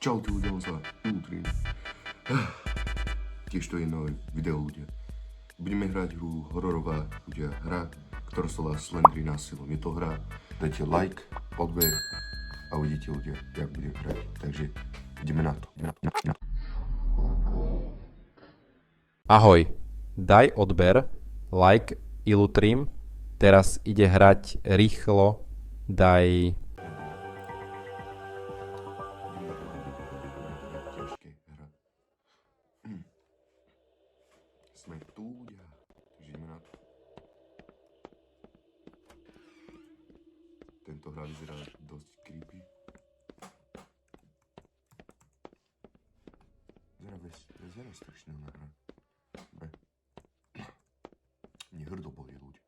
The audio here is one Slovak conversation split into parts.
Čaute ľudia, on sa Ultrin. Tiež to je nové video ľudia. Budeme hrať hru hororová ľudia. Hra, ktorá sa volá Slendry násilom. Je to hra, dajte like, odber a uvidíte ľudia, jak budem hrať. Takže ideme na to. Ahoj, daj odber, like Illutrim, teraz ide hrať rýchlo, daj... Ťažké hra. Sme tu ľudia, takže ideme na to. Tento hra vyzerá dosť creepy. Vyzerá strašná hra. Dobre. Mne hrdo bolí ľudia.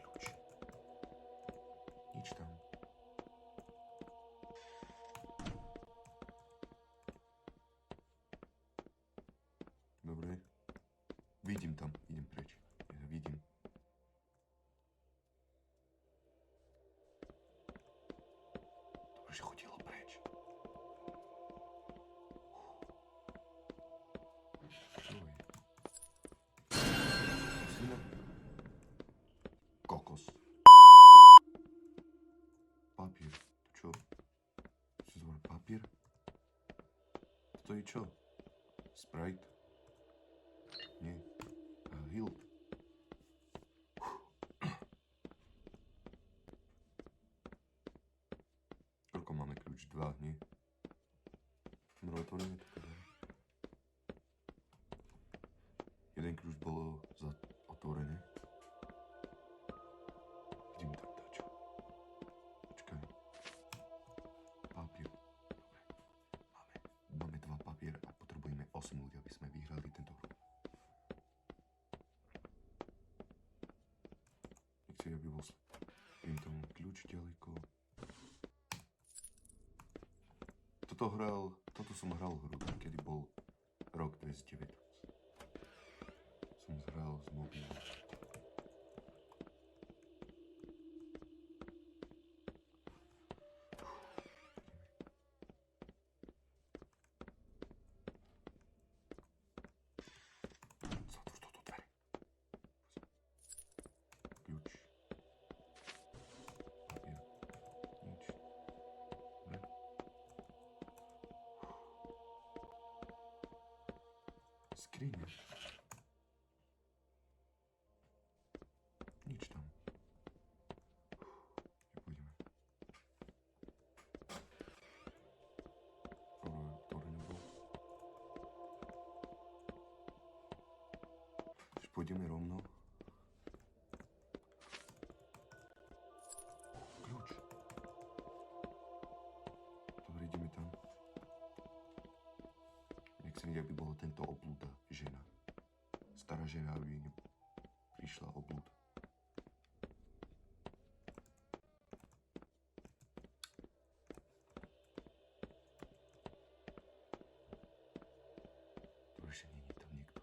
Kľúč. Nič tam. Dobre. Vidím tam, idem preč. Ja vidím. Dobre, že chodilo preč. Čo je? Syna? Kokos. Papier. Čo? Čo znamená papier? To je čo? Sprite? Nie. Hill. Koľko máme kľúč? 2, nie? Dobre, otvoríme to teda. Jeden kľúč bolo otvorené. Ideme tam dačo. Počkaj. Papier. Dobre. Máme 2 papier a potrebujeme 8 ľudí, aby sme vyhrali tento hru. Nechci, aby bol tým tomu kľúč ďaleko. Toto som hral hru, kedy bol rok 2019. Som hral z mobilu. Zatvor toto dvere. Kľúč. Papier. Nič. Dobre. Skriňa. Nič tam. Pôjdeme. Dobre, nebol. Pôjdeme rovno. Kľúč. Dobre, ideme tam. Nechcem, aby bolo tento oblúda žena. Stará žena, aby prišla oblúd. Dobre, že nie je tam niekto.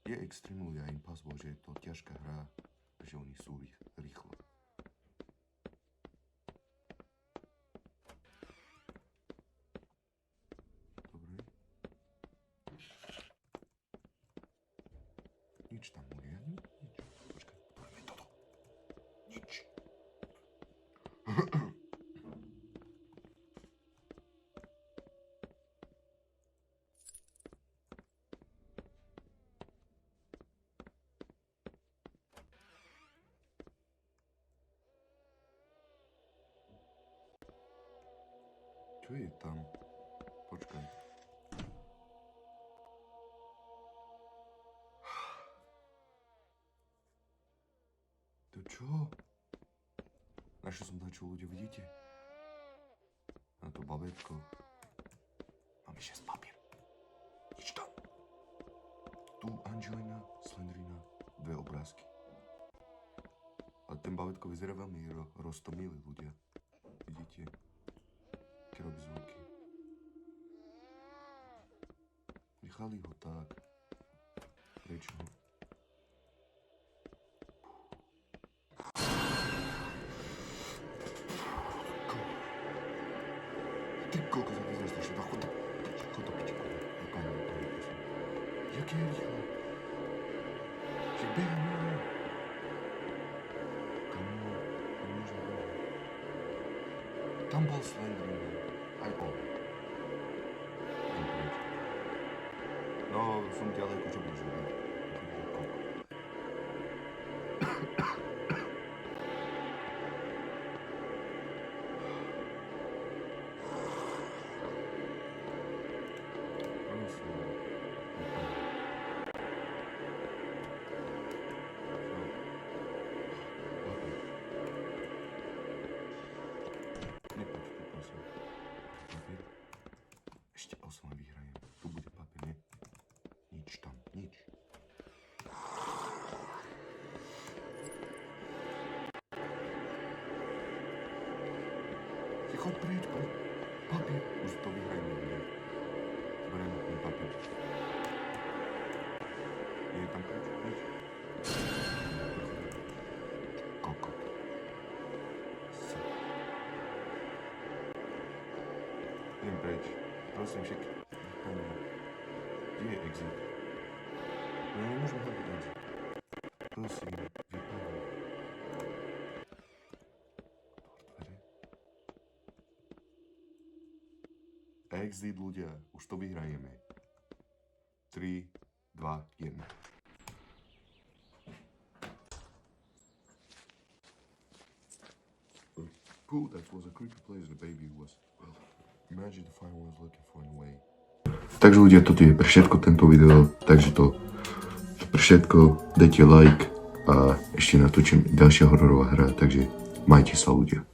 Je Extreme, ja im pasbol, že je to ťažká hra, že oni sú rýchlo. Dobre. Nič tam nie je. Nič. Počkaj, otvoríme toto. Nič. Čo je tam? Počkaj. To čo? Našiel som tam, čo ľudia vidíte? Na to babetko. Máme 6 papier. Nič tam. Tu Angelina, Slendrina, 2 obrázky. A ten babetko vyzerá veľmi roztomilý ľudia. Vidíte? Keď robí zvuky. Nechali ho tak. Prečo? Ty koľko sa vyzerá strašne. Chod do piči, kurva. Vypadne, prosím. Jaké je rýchle? Že behá mimo. Kamu, nemôžem behať. Tam bol Slendrina. Aj on. Idem preč. No, som ďaleko, čo budeš robiť? Ešte 8 vyhrajem. Tu bude papier, nie? Nič tam, nič. Ty choď preč, preč. Papier, už to vyhrajeme, nie? Bereme ten papier. Je tam preč, preč. Kokot. Idem preč. Prosím, však vypadne. Kde je exit? No nemôžem hľadať exit. Prosím, vypadne. Otvor dvere. Exit, ľudia. Už to vyhrajeme. 3, 2, 1. Cool, that was a creepy place the baby was. Well, imagine the final was looking for in a way. Takže ľudia, toto je pre všetko tento video, takže to pre všetko, dajte like a ešte natočím ďalšia hororová hra, takže majte sa ľudia.